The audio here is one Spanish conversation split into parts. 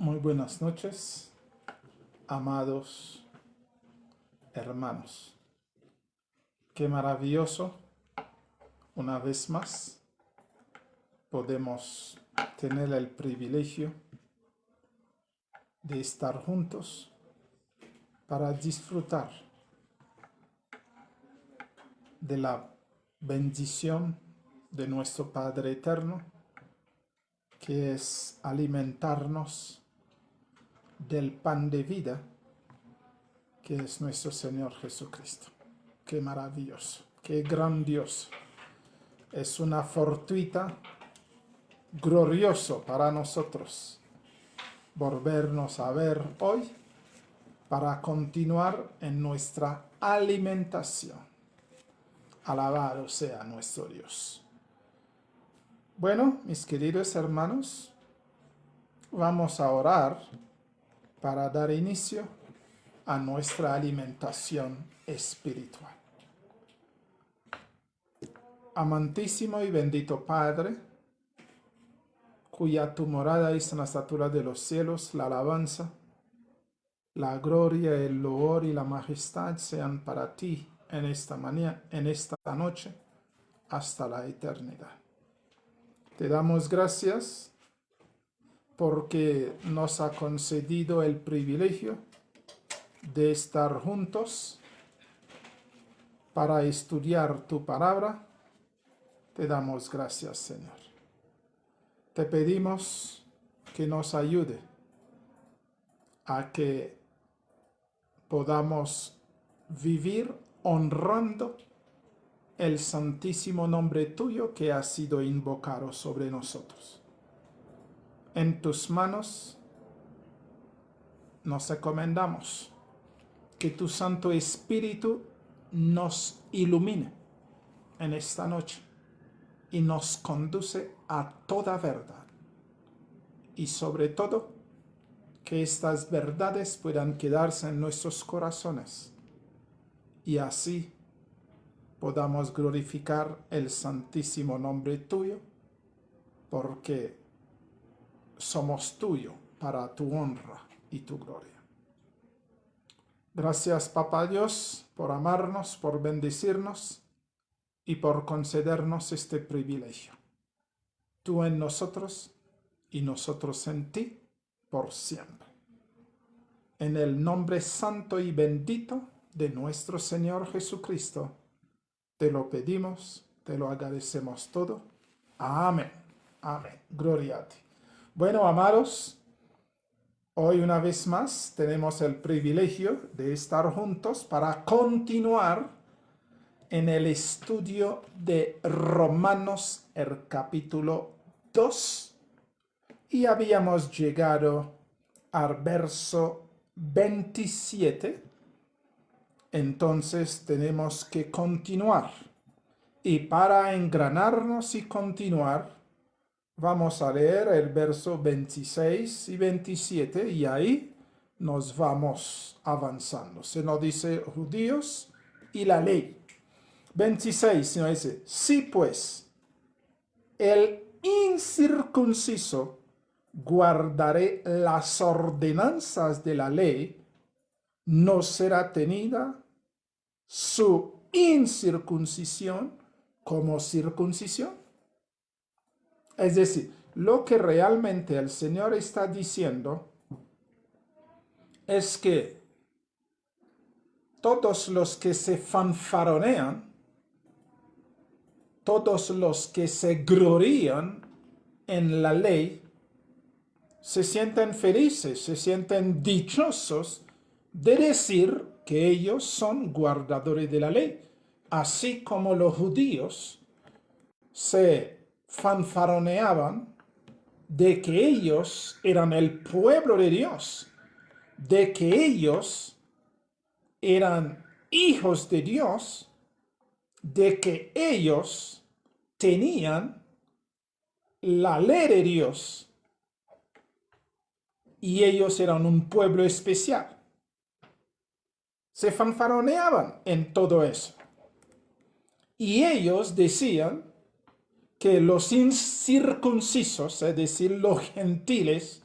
Muy buenas noches, amados hermanos. Qué maravilloso, una vez más, podemos tener el privilegio de estar juntos para disfrutar de la bendición de nuestro Padre Eterno, que es alimentarnos del pan de vida, que es nuestro Señor Jesucristo. Qué maravilloso, qué grandioso. Es una fortuita glorioso para nosotros volvernos a ver hoy para continuar en nuestra alimentación. Alabado sea nuestro Dios. Bueno, mis queridos hermanos, vamos a orar para dar inicio a nuestra alimentación espiritual. Amantísimo y bendito Padre, cuya tu morada es en la estatura de los cielos, la alabanza, la gloria, el loor y la majestad sean para ti en esta mañana, en esta noche, hasta la eternidad. Te damos gracias porque nos ha concedido el privilegio de estar juntos para estudiar tu palabra. Te damos gracias, Señor. Te pedimos que nos ayude a que podamos vivir honrando el santísimo nombre tuyo que ha sido invocado sobre nosotros. En tus manos nos encomendamos. Que tu Santo Espíritu nos ilumine en esta noche y nos conduce a toda verdad. Y sobre todo, que estas verdades puedan quedarse en nuestros corazones y así podamos glorificar el santísimo nombre tuyo, porque somos tuyo para tu honra y tu gloria. Gracias, Papá Dios, por amarnos, por bendecirnos y por concedernos este privilegio. Tú en nosotros y nosotros en ti por siempre. En el nombre santo y bendito de nuestro Señor Jesucristo, te lo pedimos, te lo agradecemos todo. Amén. Amén. Gloria a ti. Bueno, amados, hoy una vez más tenemos el privilegio de estar juntos para continuar en el estudio de Romanos, el capítulo 2, y habíamos llegado al verso 27. Entonces tenemos que continuar. Y para engranarnos y continuar, vamos a leer el verso 26 y 27 y ahí nos vamos avanzando. Se nos dice judíos y la ley. 26 se nos dice, si pues el incircunciso guardaré las ordenanzas de la ley, no será tenida su incircuncisión como circuncisión. Es decir, lo que realmente el Señor está diciendo es que todos los que se fanfaronean, todos los que se glorían en la ley, se sienten felices, se sienten dichosos de decir que ellos son guardadores de la ley, así como los judíos se fanfaroneaban de que ellos eran el pueblo de Dios, de que ellos eran hijos de Dios, de que ellos tenían la ley de Dios y ellos eran un pueblo especial. Se fanfaroneaban en todo eso. Y ellos decían que los incircuncisos, es decir, los gentiles,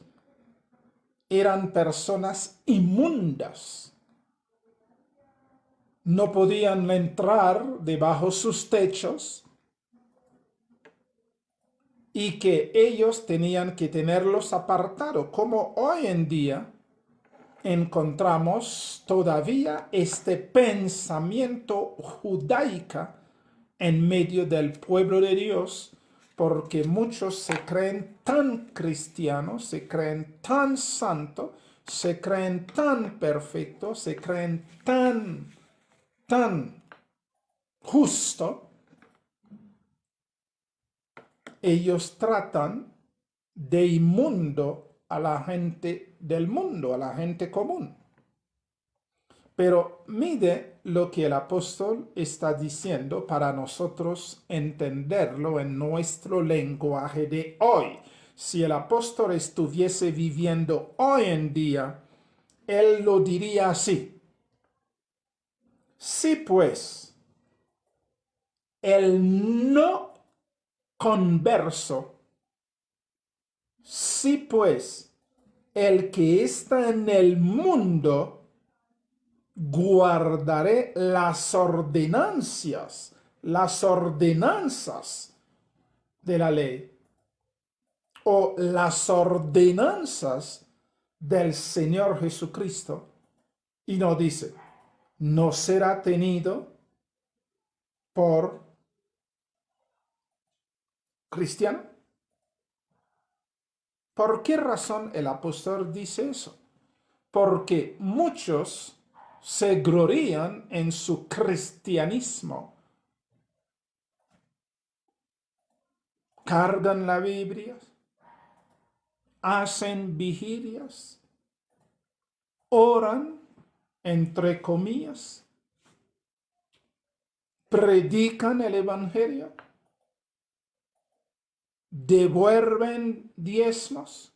eran personas inmundas. No podían entrar debajo sus techos y que ellos tenían que tenerlos apartados, como hoy en día encontramos todavía este pensamiento judaico en medio del pueblo de Dios, porque muchos se creen tan cristianos, se creen tan santos, se creen tan perfectos, se creen tan justo. Ellos tratan de inmundo a la gente del mundo, a la gente común. Pero mire lo que el apóstol está diciendo para nosotros entenderlo en nuestro lenguaje de hoy. Si el apóstol estuviese viviendo hoy en día, él lo diría así. Si pues el no converso, si pues el que está en el mundo, guardaré las ordenanzas de la ley o las ordenanzas del Señor Jesucristo, y no dice, no será tenido por cristiano. ¿Por qué razón el apóstol dice eso? Porque muchos se glorían en su cristianismo. Cargan la Biblia, hacen vigilias, oran, entre comillas, predican el Evangelio, devuelven diezmos,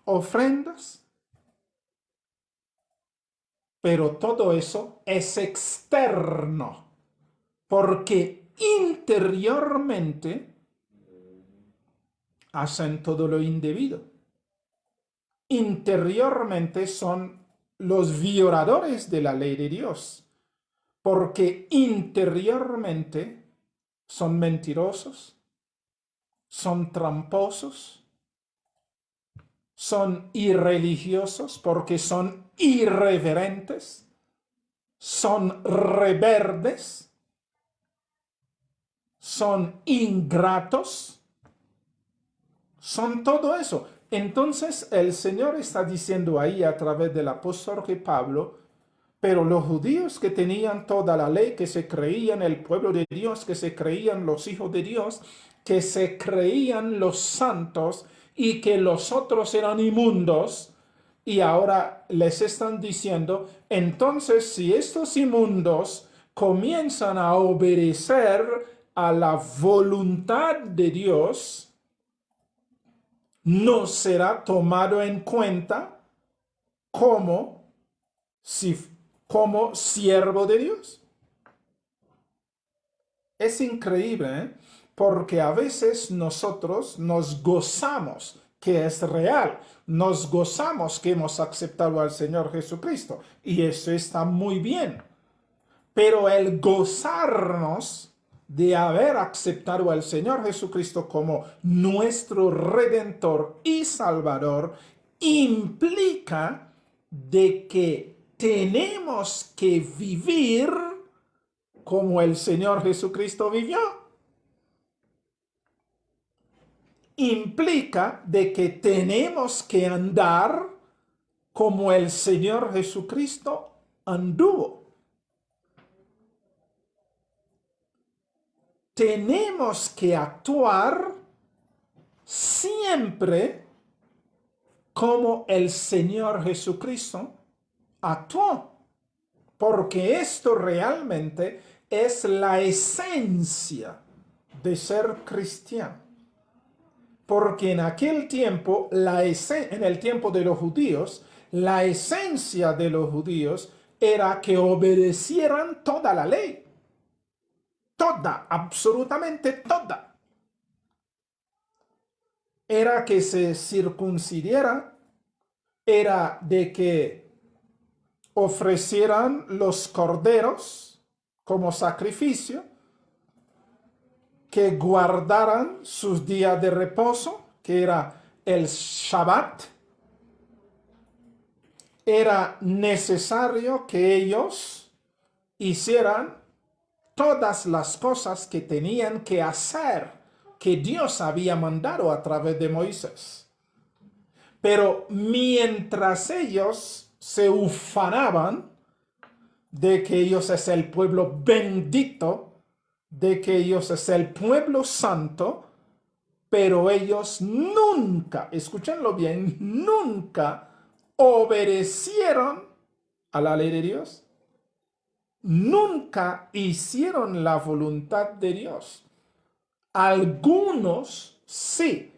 ofrendas, pero todo eso es externo, porque interiormente hacen todo lo indebido. Interiormente son los violadores de la ley de Dios, porque interiormente son mentirosos, son tramposos, son irreligiosos porque son irreverentes, son rebeldes, son ingratos, son todo eso. Entonces el Señor está diciendo ahí a través del apóstol Pablo, pero los judíos que tenían toda la ley, que se creían el pueblo de Dios, que se creían los hijos de Dios, que se creían los santos y que los otros eran inmundos, y ahora les están diciendo, entonces si estos inmundos comienzan a obedecer a la voluntad de Dios, no será tomado en cuenta como siervo de Dios. Es increíble, ¿eh? Porque a veces nosotros nos gozamos que es real, nos gozamos que hemos aceptado al Señor Jesucristo y eso está muy bien. Pero el gozarnos de haber aceptado al Señor Jesucristo como nuestro Redentor y Salvador implica de que tenemos que vivir como el Señor Jesucristo vivió. Implica de que tenemos que andar como el Señor Jesucristo anduvo. Tenemos que actuar siempre como el Señor Jesucristo actuó, porque esto realmente es la esencia de ser cristiano. Porque en aquel tiempo, en el tiempo de los judíos, la esencia de los judíos era que obedecieran toda la ley. Toda, absolutamente toda. Era que se circuncidieran, era de que ofrecieran los corderos como sacrificio, que guardaran sus días de reposo, que era el Shabbat. Era necesario que ellos hicieran todas las cosas que tenían que hacer, que Dios había mandado a través de Moisés. Pero mientras ellos se ufanaban de que ellos es el pueblo bendito, de que ellos es el pueblo santo, pero ellos nunca, escúchenlo bien, nunca obedecieron a la ley de Dios. Nunca hicieron la voluntad de Dios. Algunos sí,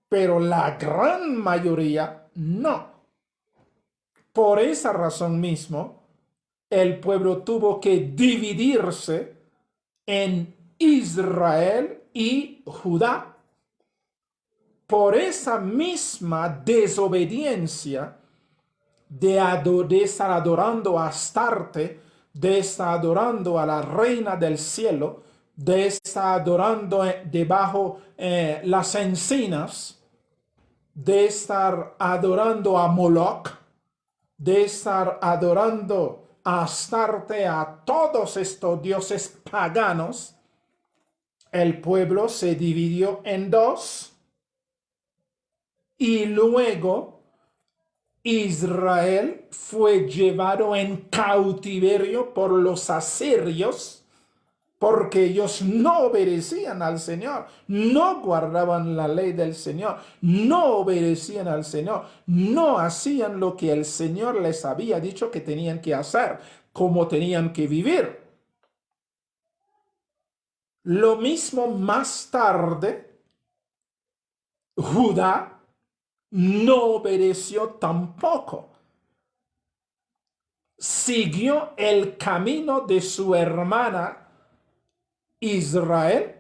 pero la gran mayoría no. Por esa razón mismo, el pueblo tuvo que dividirse en Israel y Judá. Por esa misma desobediencia de estar adorando a Astarte, de estar adorando a la reina del cielo, de estar adorando debajo las encinas, de estar adorando a Moloch, de estar adorando a Astarte, a todos estos dioses paganos, el pueblo se dividió en dos y luego Israel fue llevado en cautiverio por los asirios porque ellos no obedecían al Señor, no guardaban la ley del Señor, no obedecían al Señor, no hacían lo que el Señor les había dicho que tenían que hacer, cómo tenían que vivir. Lo mismo más tarde, Judá no obedeció tampoco. Siguió el camino de su hermana Israel.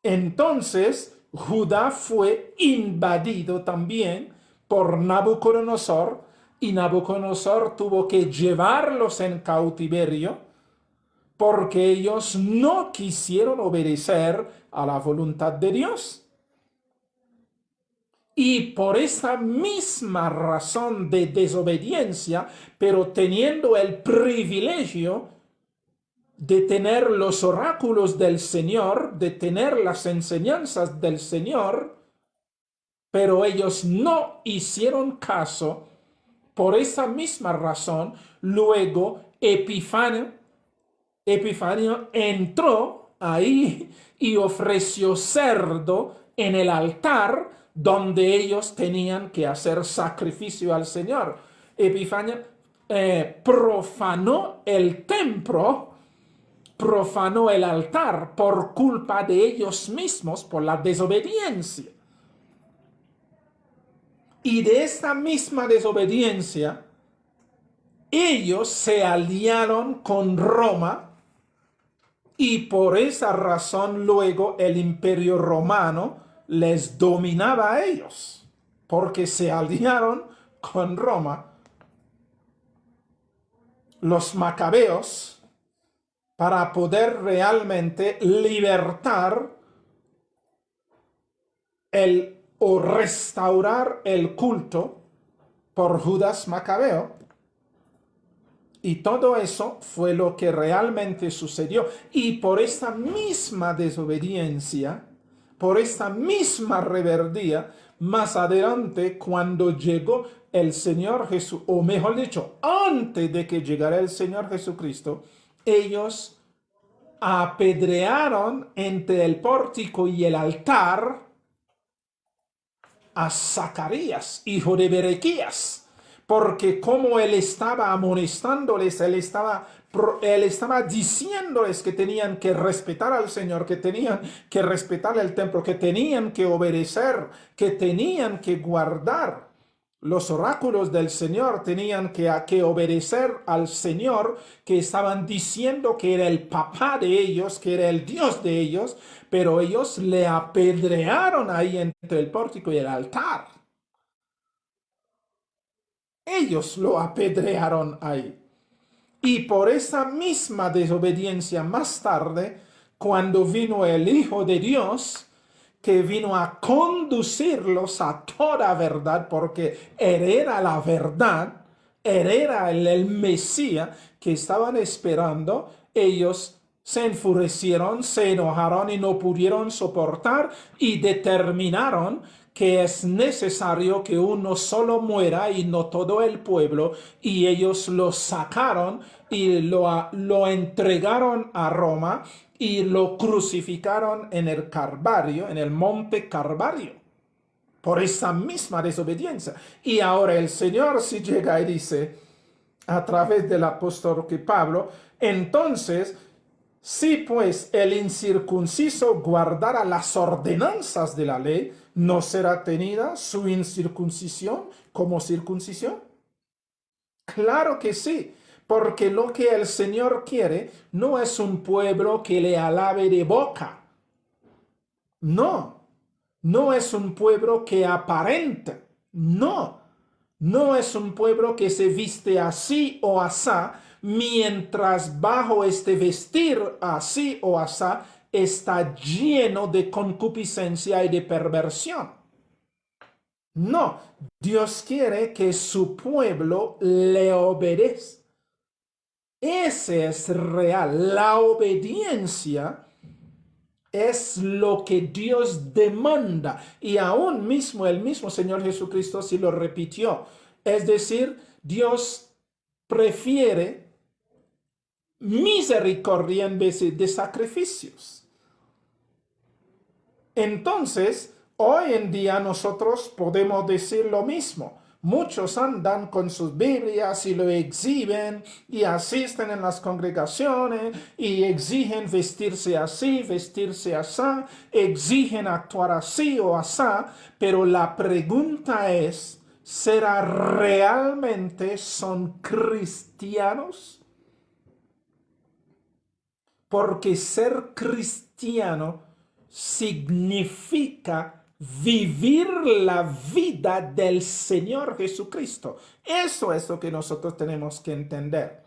Entonces Judá fue invadido también por Nabucodonosor y Nabucodonosor tuvo que llevarlos en cautiverio porque ellos no quisieron obedecer a la voluntad de Dios. Y por esa misma razón de desobediencia, pero teniendo el privilegio de tener los oráculos del Señor, de tener las enseñanzas del Señor, pero ellos no hicieron caso, por esa misma razón, luego Epifanio entró ahí y ofreció cerdo en el altar donde ellos tenían que hacer sacrificio al Señor. Epifanio profanó el templo, profanó el altar por culpa de ellos mismos, por la desobediencia. Y de esta misma desobediencia, ellos se aliaron con Roma y por esa razón luego el imperio romano les dominaba a ellos, porque se aliaron con Roma. Los macabeos, para poder realmente libertar o restaurar el culto por Judas Macabeo. Y todo eso fue lo que realmente sucedió. Y por esta misma desobediencia, por esta misma rebeldía, más adelante cuando llegó el Señor Jesús, o mejor dicho, antes de que llegara el Señor Jesucristo, ellos apedrearon entre el pórtico y el altar a Zacarías, hijo de Berequías, porque como él estaba amonestándoles, él estaba diciéndoles que tenían que respetar al Señor, que tenían que respetar el templo, que tenían que obedecer, que tenían que guardar los oráculos del Señor, tenían que obedecer al Señor, que estaban diciendo que era el papá de ellos, que era el Dios de ellos, pero ellos le apedrearon ahí entre el pórtico y el altar. Ellos lo apedrearon ahí. Y por esa misma desobediencia más tarde, cuando vino el Hijo de Dios, que vino a conducirlos a toda verdad, porque Él era la verdad, Él era el Mesías que estaban esperando, ellos se enfurecieron, se enojaron y no pudieron soportar y determinaron que es necesario que uno solo muera y no todo el pueblo, y ellos lo sacaron y lo entregaron a Roma y lo crucificaron en el Calvario, en el monte Calvario, por esa misma desobediencia. Y ahora el Señor si llega y dice, a través del apóstol que Pablo, entonces, si pues el incircunciso guardara las ordenanzas de la ley, ¿no será tenida su incircuncisión como circuncisión? Claro que sí, porque lo que el Señor quiere no es un pueblo que le alabe de boca. No, no es un pueblo que aparenta. No, no es un pueblo que se viste así o asá, mientras bajo este vestir así o asá está lleno de concupiscencia y de perversión. No, Dios quiere que su pueblo le obedezca. Ese es real. La obediencia es lo que Dios demanda. Y aún mismo el mismo Señor Jesucristo sí lo repitió. Es decir, Dios prefiere misericordia en vez de sacrificios. Entonces, hoy en día nosotros podemos decir lo mismo. Muchos andan con sus Biblias y lo exhiben y asisten en las congregaciones y exigen vestirse así, vestirse así, exigen actuar así o así, pero la pregunta es, ¿será realmente son cristianos? Porque ser cristiano significa vivir la vida del Señor Jesucristo. Eso es lo que nosotros tenemos que entender.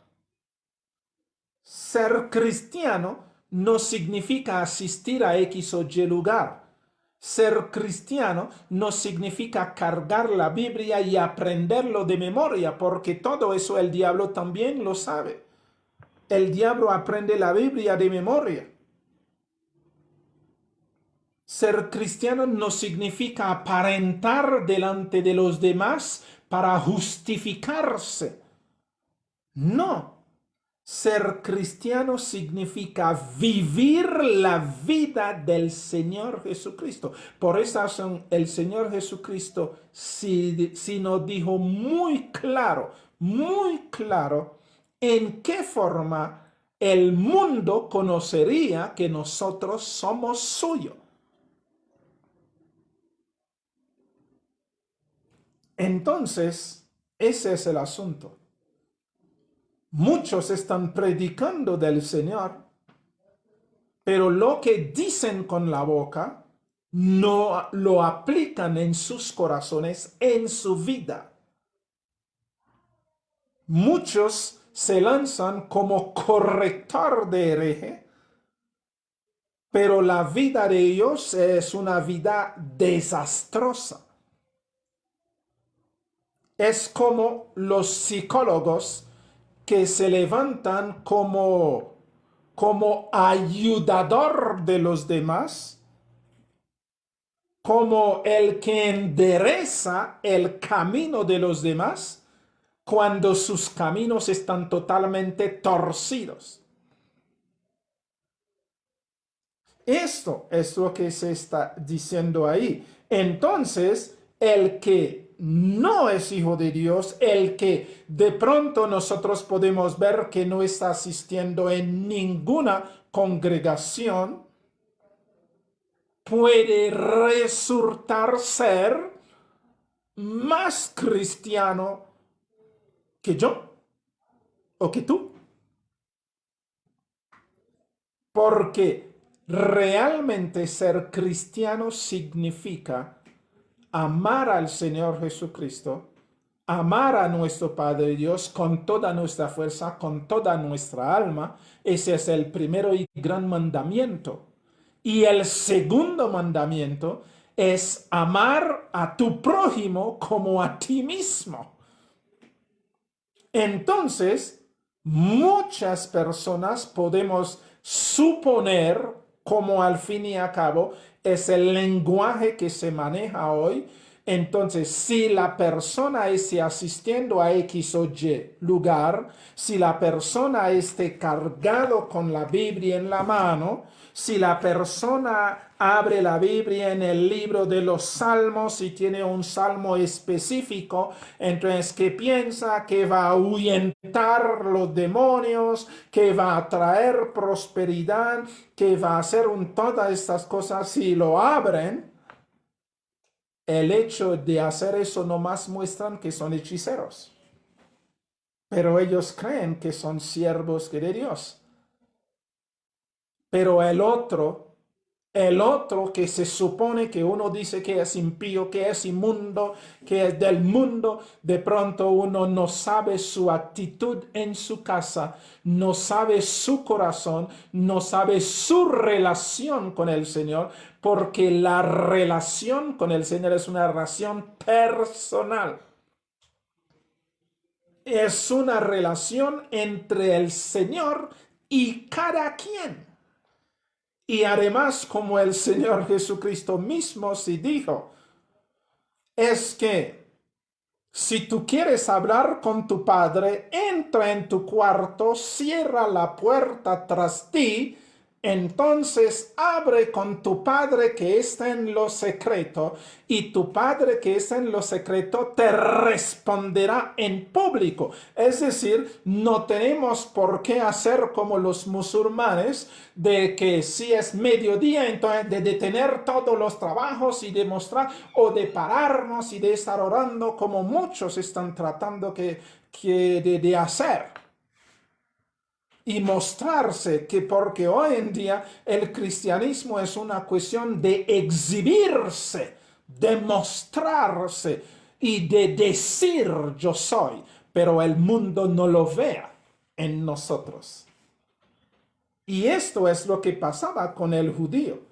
Ser cristiano no significa asistir a X o Y lugar. Ser cristiano no significa cargar la Biblia y aprenderlo de memoria, porque todo eso el diablo también lo sabe. El diablo aprende la Biblia de memoria. Ser cristiano no significa aparentar delante de los demás para justificarse. No. Ser cristiano significa vivir la vida del Señor Jesucristo. Por esa razón, el Señor Jesucristo sí nos dijo muy claro, en qué forma el mundo conocería que nosotros somos suyos. Entonces, ese es el asunto. Muchos están predicando del Señor, pero lo que dicen con la boca no lo aplican en sus corazones, en su vida. Muchos se lanzan como corrector de hereje, pero la vida de ellos es una vida desastrosa. Es como los psicólogos que se levantan como ayudador de los demás, como el que endereza el camino de los demás cuando sus caminos están totalmente torcidos. Esto es lo que se está diciendo ahí. Entonces, el que no es hijo de Dios, el que de pronto nosotros podemos ver que no está asistiendo en ninguna congregación, puede resultar ser más cristiano que yo o que tú. Porque realmente ser cristiano significa amar al Señor Jesucristo, amar a nuestro Padre Dios con toda nuestra fuerza, con toda nuestra alma. Ese es el primero y gran mandamiento. Y el segundo mandamiento es amar a tu prójimo como a ti mismo. Entonces, muchas personas podemos suponer, como al fin y al cabo es el lenguaje que se maneja hoy. Entonces, si la persona esté asistiendo a X o Y lugar, si la persona esté cargado con la Biblia en la mano, si la persona abre la Biblia en el libro de los Salmos y tiene un salmo específico, entonces que piensa que va a ahuyentar los demonios, que va a traer prosperidad, que va a hacer todas estas cosas, si lo abren, el hecho de hacer eso nomás muestran que son hechiceros. Pero ellos creen que son siervos de Dios. Pero el otro que se supone que uno dice que es impío, que es inmundo, que es del mundo, de pronto uno no sabe su actitud en su casa, no sabe su corazón, no sabe su relación con el Señor, porque la relación con el Señor es una relación personal. Es una relación entre el Señor y cada quien. Y además, como el Señor Jesucristo mismo sí dijo, es que si tú quieres hablar con tu padre, entra en tu cuarto, cierra la puerta tras ti, entonces abre con tu padre que está en lo secreto, y tu padre que está en lo secreto te responderá en público. Es decir, no tenemos por qué hacer como los musulmanes, de que si es mediodía, entonces de detener todos los trabajos y demostrar, o de pararnos y de estar orando como muchos están tratando de hacer. Y mostrarse que, porque hoy en día el cristianismo es una cuestión de exhibirse, de mostrarse y de decir yo soy, pero el mundo no lo vea en nosotros. Y esto es lo que pasaba con el judío.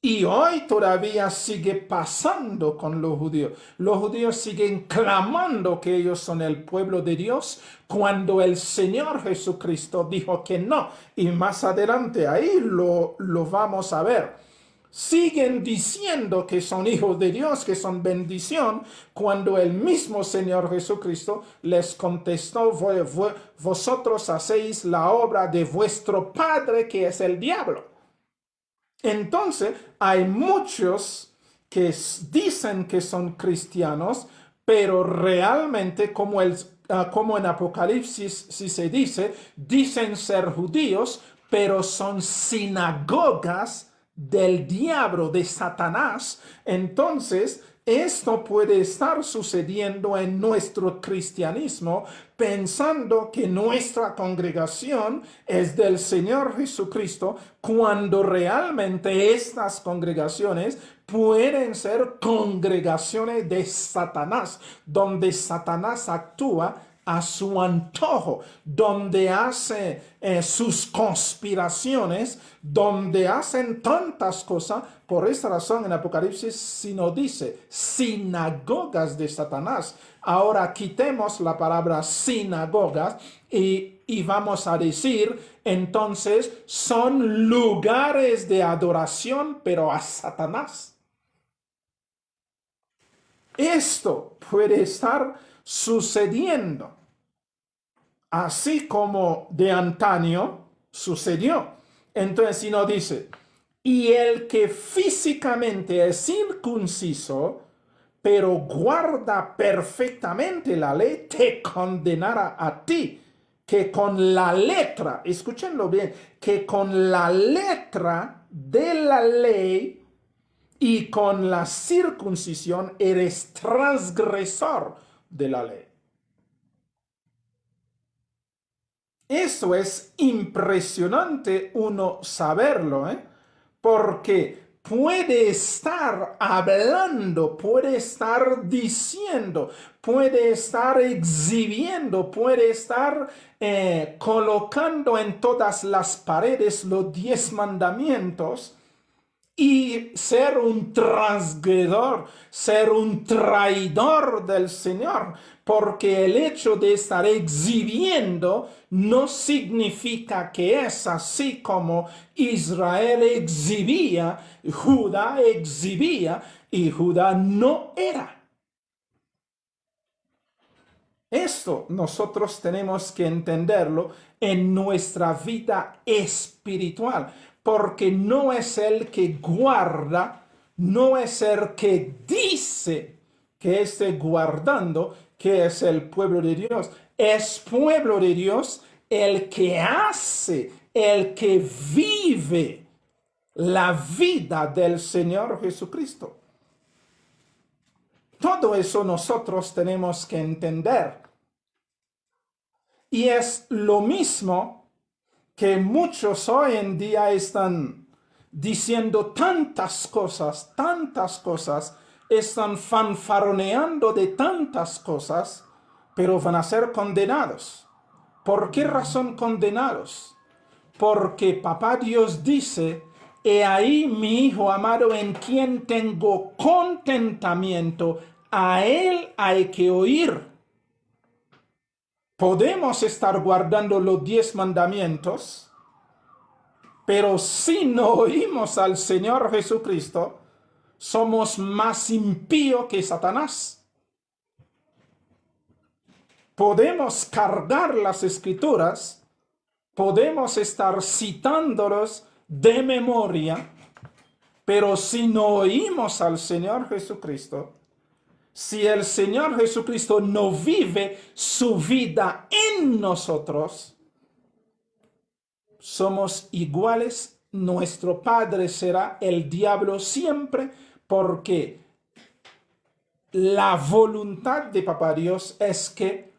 Y hoy todavía sigue pasando con los judíos. Los judíos siguen clamando que ellos son el pueblo de Dios cuando el Señor Jesucristo dijo que no. Y más adelante ahí lo vamos a ver. Siguen diciendo que son hijos de Dios, que son bendición, cuando el mismo Señor Jesucristo les contestó, vosotros hacéis la obra de vuestro padre que es el diablo. Entonces, hay muchos que dicen que son cristianos, pero realmente, como en Apocalipsis sí se dice, dicen ser judíos, pero son sinagogas del diablo, de Satanás. Entonces, esto puede estar sucediendo en nuestro cristianismo, pensando que nuestra congregación es del Señor Jesucristo, cuando realmente estas congregaciones pueden ser congregaciones de Satanás, donde Satanás actúa a su antojo, donde hace sus conspiraciones, donde hacen tantas cosas. Por esta razón en Apocalipsis sí nos dice sinagogas de Satanás. Ahora quitemos la palabra sinagogas y vamos a decir entonces son lugares de adoración, pero a Satanás. Esto puede estar sucediendo, así como de antaño sucedió. Entonces, si no dice, y el que físicamente es circunciso, pero guarda perfectamente la ley, te condenará a ti, que con la letra, escúchenlo bien, que con la letra de la ley y con la circuncisión eres transgresor de la ley. Eso es impresionante uno saberlo, porque puede estar hablando, puede estar diciendo, puede estar exhibiendo, puede estar colocando en todas las paredes los 10 mandamientos y ser un transgredor, ser un traidor del Señor, porque el hecho de estar exhibiendo no significa que es así como Israel exhibía, Judá exhibía y Judá no era. Esto nosotros tenemos que entenderlo en nuestra vida espiritual, porque no es el que guarda, no es el que dice que esté guardando, que es el pueblo de Dios. Es pueblo de Dios el que hace, el que vive la vida del Señor Jesucristo. Todo eso nosotros tenemos que entender. Y es lo mismo que muchos hoy en día están diciendo tantas cosas, están fanfaroneando de tantas cosas, pero van a ser condenados. ¿Por qué razón condenados? Porque Papá Dios dice: he ahí mi Hijo amado en quien tengo contentamiento, a él hay que oír. Podemos estar guardando los 10 mandamientos, pero si no oímos al Señor Jesucristo, somos más impíos que Satanás. Podemos cargar las Escrituras, podemos estar citándolos de memoria, pero si no oímos al Señor Jesucristo, si el Señor Jesucristo no vive su vida en nosotros, somos iguales. Nuestro padre será el diablo siempre, porque la voluntad de Papá Dios es que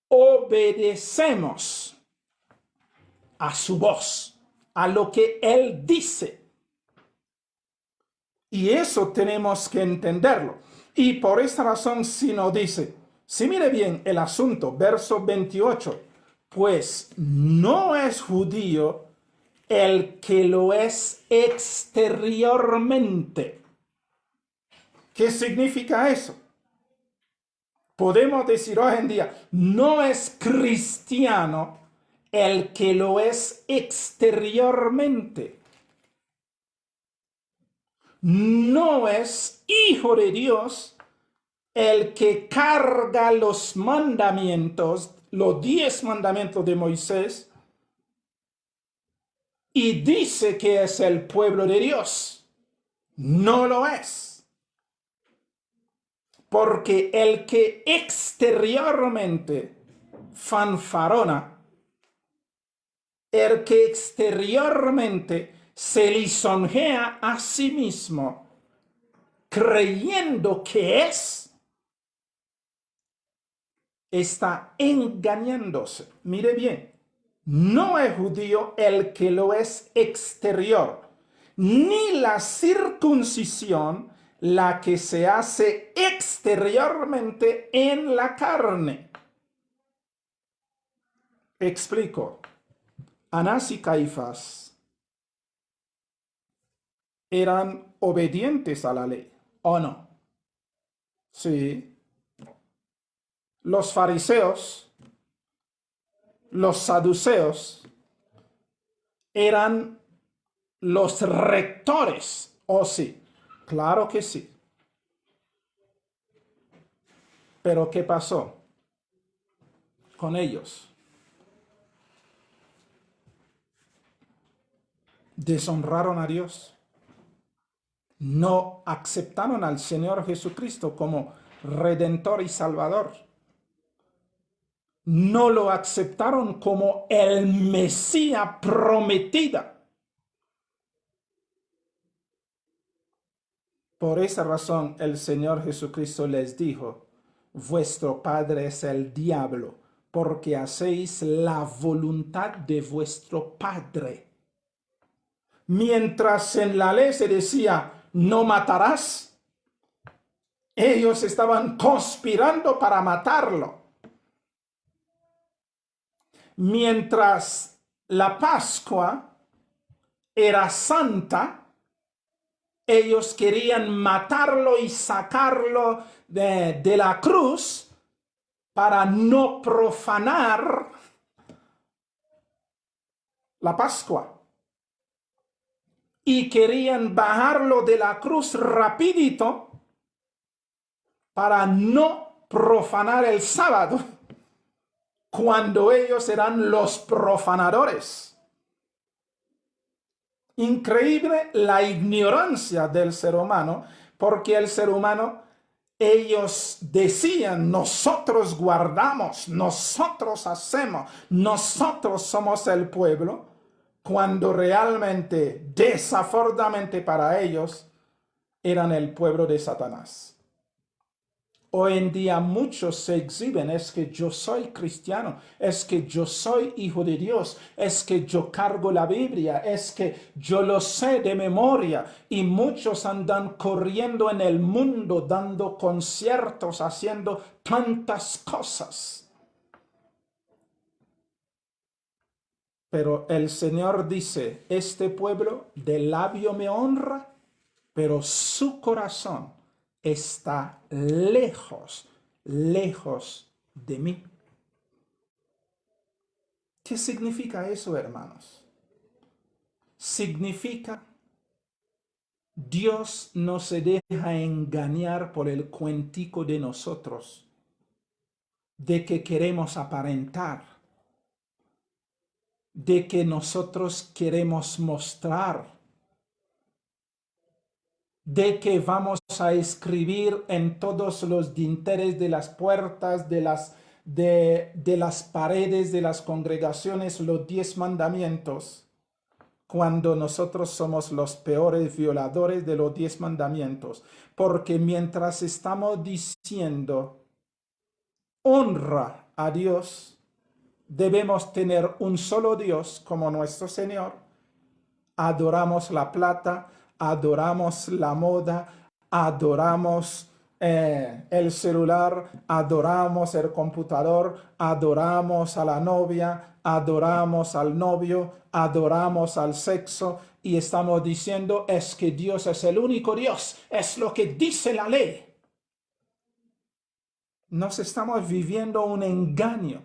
obedecemos a su voz, a lo que Él dice. Y eso tenemos que entenderlo. Y por esta razón, si nos dice, si mire bien el asunto, verso 28, pues no es judío el que lo es exteriormente. ¿Qué significa eso? Podemos decir hoy en día, no es cristiano el que lo es exteriormente. No es hijo de Dios el que carga los mandamientos, los 10 mandamientos de Moisés, y dice que es el pueblo de Dios. No lo es. Porque el que exteriormente fanfarona, el que exteriormente se lisonjea a sí mismo, creyendo que está engañándose. Mire bien, no es judío el que lo es exterior, ni la circuncisión la que se hace exteriormente en la carne. Explico. Anás y Caifás eran obedientes a la ley, ¿o no? Sí. Los fariseos, los saduceos, eran los rectores, ¿o sí? Claro que sí. Pero ¿qué pasó con ellos? Deshonraron a Dios. No aceptaron al Señor Jesucristo como Redentor y Salvador. No lo aceptaron como el Mesías prometido. Por esa razón el Señor Jesucristo les dijo: vuestro padre es el diablo, porque hacéis la voluntad de vuestro padre. Mientras en la ley se decía, no matarás, ellos estaban conspirando para matarlo. Mientras la Pascua era santa, ellos querían matarlo y sacarlo de la cruz para no profanar la Pascua. Y querían bajarlo de la cruz rapidito para no profanar el sábado, cuando ellos eran los profanadores. Increíble la ignorancia del ser humano, porque el ser humano, ellos decían, nosotros guardamos, nosotros hacemos, nosotros somos el pueblo, cuando realmente, desafortunadamente para ellos, eran el pueblo de Satanás. Hoy en día muchos se exhiben, es que yo soy cristiano, es que yo soy hijo de Dios, es que yo cargo la Biblia, es que yo lo sé de memoria, y muchos andan corriendo en el mundo, dando conciertos, haciendo tantas cosas. Pero el Señor dice, este pueblo de labio me honra, pero su corazón está lejos, lejos de mí. ¿Qué significa eso, hermanos? Significa Dios no se deja engañar por el cuentico de nosotros, de que queremos aparentar, de que nosotros queremos mostrar, de que vamos a escribir en todos los dinteles de las puertas, de las paredes de las congregaciones, los 10 mandamientos, cuando nosotros somos los peores violadores de los 10 mandamientos. Porque mientras estamos diciendo honra a Dios, debemos tener un solo Dios como nuestro Señor, adoramos la plata, adoramos la moda, adoramos el celular, adoramos el computador, adoramos a la novia, adoramos al novio, adoramos al sexo, y estamos diciendo es que Dios es el único Dios, es lo que dice la ley. Nos estamos viviendo un engaño.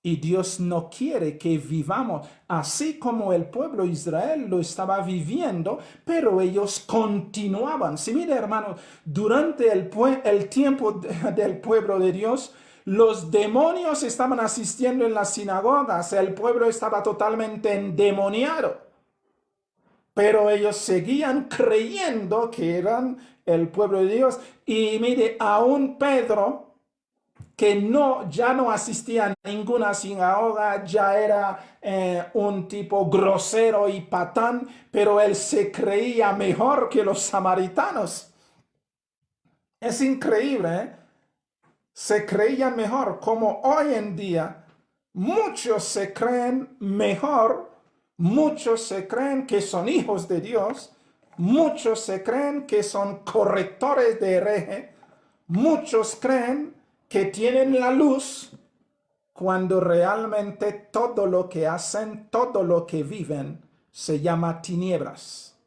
Y Dios no quiere que vivamos así como el pueblo de Israel lo estaba viviendo, pero ellos continuaban. Si mire, hermano, durante el tiempo del pueblo de Dios, los demonios estaban asistiendo en las sinagogas, el pueblo estaba totalmente endemoniado, pero ellos seguían creyendo que eran el pueblo de Dios. Y mire, aún Pedro, que ya no asistía a ninguna sinagoga, ya era un tipo grosero y patán, pero él se creía mejor que los samaritanos. Es increíble, ¿eh? Se creían mejor, como hoy en día muchos se creen mejor, muchos se creen que son hijos de Dios, muchos se creen que son correctores de hereje, muchos creen que tienen la luz, cuando realmente todo lo que hacen, todo lo que viven, se llama tinieblas.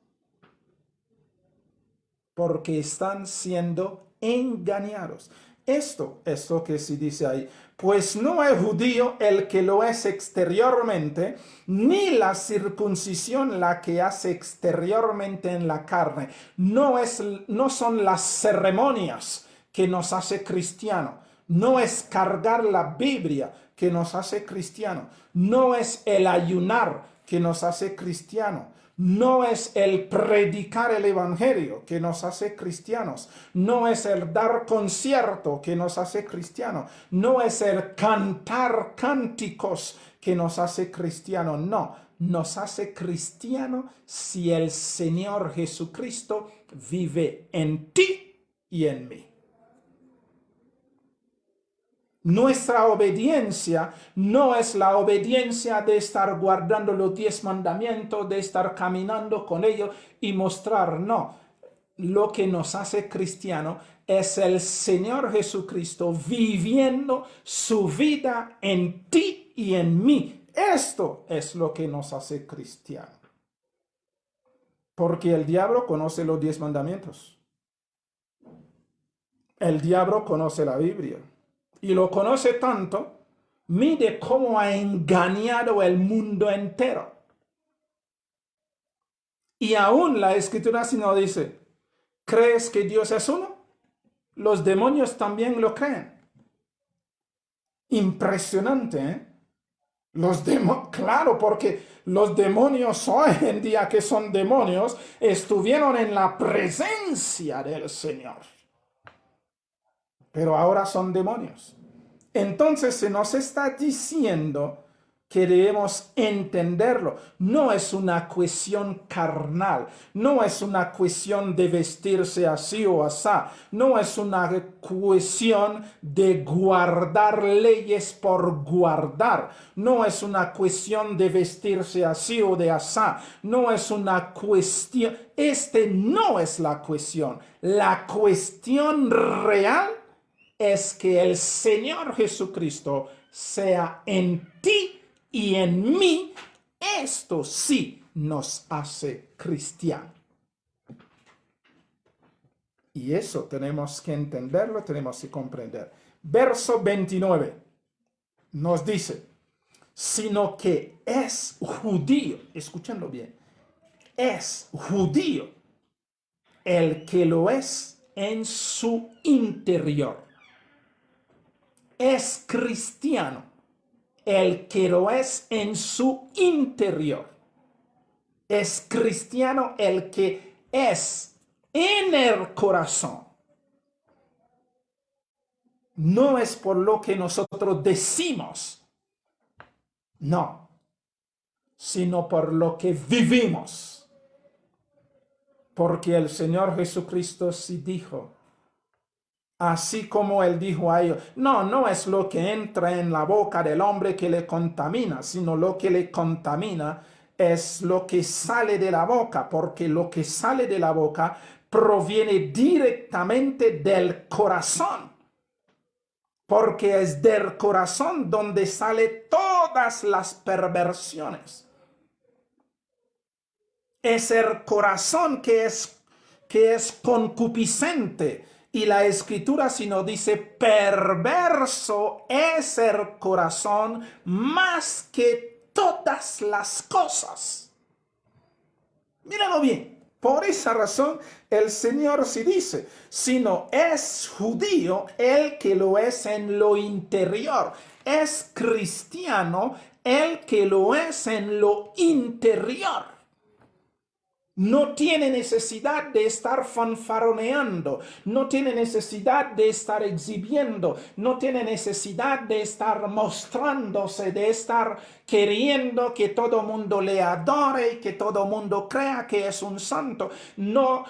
Porque están siendo engañados. Esto que se dice ahí, pues no es judío el que lo es exteriormente, ni la circuncisión la que hace exteriormente en la carne. No son las ceremonias que nos hace cristiano. No es cargar la Biblia que nos hace cristiano. No es el ayunar que nos hace cristiano. No es el predicar el evangelio que nos hace cristianos. No es el dar concierto que nos hace cristianos. No es el cantar cánticos que nos hace cristianos. No, nos hace cristiano si el Señor Jesucristo vive en ti y en mí. Nuestra obediencia no es la obediencia de estar guardando los 10 mandamientos, de estar caminando con ellos y mostrar, no. Lo que nos hace cristiano es el Señor Jesucristo viviendo su vida en ti y en mí. Esto es lo que nos hace cristiano. Porque el diablo conoce los 10 mandamientos. El diablo conoce la Biblia. Y lo conoce tanto, mire cómo ha engañado el mundo entero. Y aún la Escritura así nos dice, ¿crees que Dios es uno? Los demonios también lo creen. Impresionante, ¿eh? Claro, porque los demonios hoy en día que son demonios, estuvieron en la presencia del Señor. Pero ahora son demonios. Entonces se nos está diciendo que debemos entenderlo. No es una cuestión carnal, no es una cuestión de vestirse así o asá, no es una cuestión de guardar leyes por guardar, no es una cuestión de vestirse así o de asá, no es una cuestión, no es la cuestión. La cuestión real es que el Señor Jesucristo sea en ti y en mí. Esto sí nos hace cristianos. Y eso tenemos que entenderlo, tenemos que comprender. Verso 29 nos dice, sino que es judío, escúchenlo bien, es judío el que lo es en su interior. Es cristiano el que lo es en su interior. Es cristiano el que es en el corazón. No es por lo que nosotros decimos, no, sino por lo que vivimos. Porque el Señor Jesucristo sí dijo, así como él dijo a ellos, no es lo que entra en la boca del hombre que le contamina, sino lo que le contamina es lo que sale de la boca, porque lo que sale de la boca proviene directamente del corazón, porque es del corazón donde salen todas las perversiones. Es el corazón que es concupiscente. Y la Escritura si nos dice, perverso es el corazón más que todas las cosas. Míralo bien. Por esa razón el Señor sí dice, sino es judío el que lo es en lo interior. Es cristiano el que lo es en lo interior. No tiene necesidad de estar fanfaroneando, no tiene necesidad de estar exhibiendo, no tiene necesidad de estar mostrándose, de estar queriendo que todo mundo le adore y que todo mundo crea que es un santo. No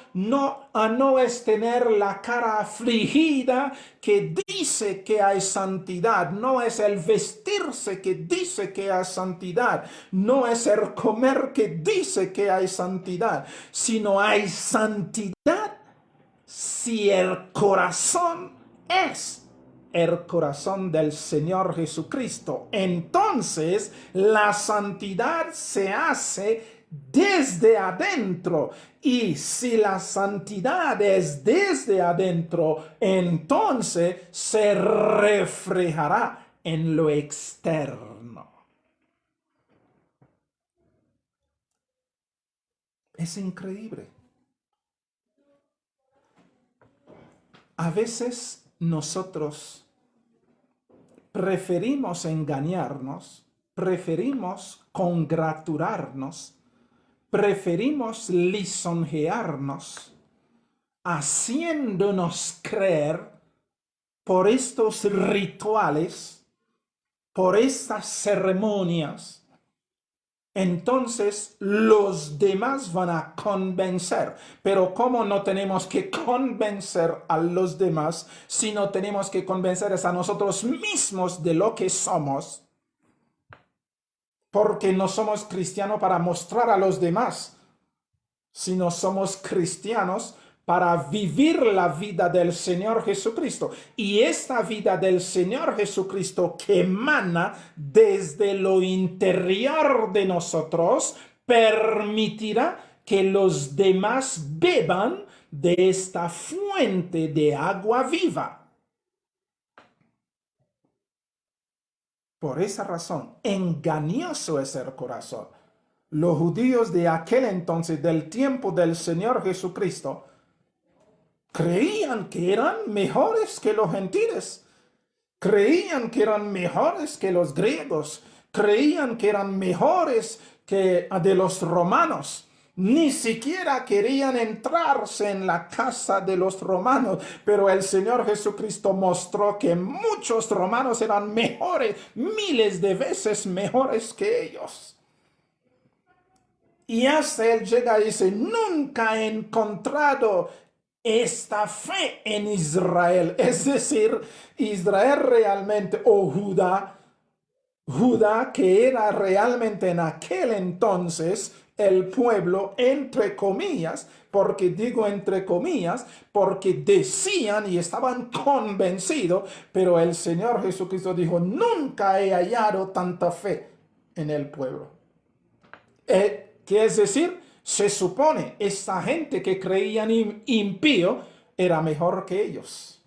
es tener la cara afligida que dice que hay santidad, no es el vestirse que dice que hay santidad, no es el comer que dice que hay santidad, sino hay santidad si el corazón es el corazón del Señor Jesucristo. Entonces la santidad se hace desde adentro. Y si la santidad es desde adentro, entonces se reflejará en lo externo. Es increíble. A veces nosotros preferimos engañarnos, preferimos congratularnos, preferimos lisonjearnos, haciéndonos creer por estos rituales, por estas ceremonias, entonces los demás van a convencer. Pero ¿cómo no tenemos que convencer a los demás, sino tenemos que convencer a nosotros mismos de lo que somos? Porque no somos cristianos para mostrar a los demás, sino somos cristianos para vivir la vida del Señor Jesucristo. Y esta vida del Señor Jesucristo que emana desde lo interior de nosotros permitirá que los demás beban de esta fuente de agua viva. Por esa razón, engañoso es el corazón. Los judíos de aquel entonces, del tiempo del Señor Jesucristo, creían que eran mejores que los gentiles, creían que eran mejores que los griegos, creían que eran mejores que de los romanos. Ni siquiera querían entrarse en la casa de los romanos, pero el Señor Jesucristo mostró que muchos romanos eran mejores, miles de veces mejores que ellos. Y hasta él llega y dice, nunca he encontrado esta fe en Israel. Es decir, Israel realmente, o Judá que era realmente en aquel entonces el pueblo, entre comillas, porque digo entre comillas, porque decían y estaban convencidos, pero el Señor Jesucristo dijo, nunca he hallado tanta fe en el pueblo. ¿Qué es decir? Se supone, esta gente que creían impío era mejor que ellos.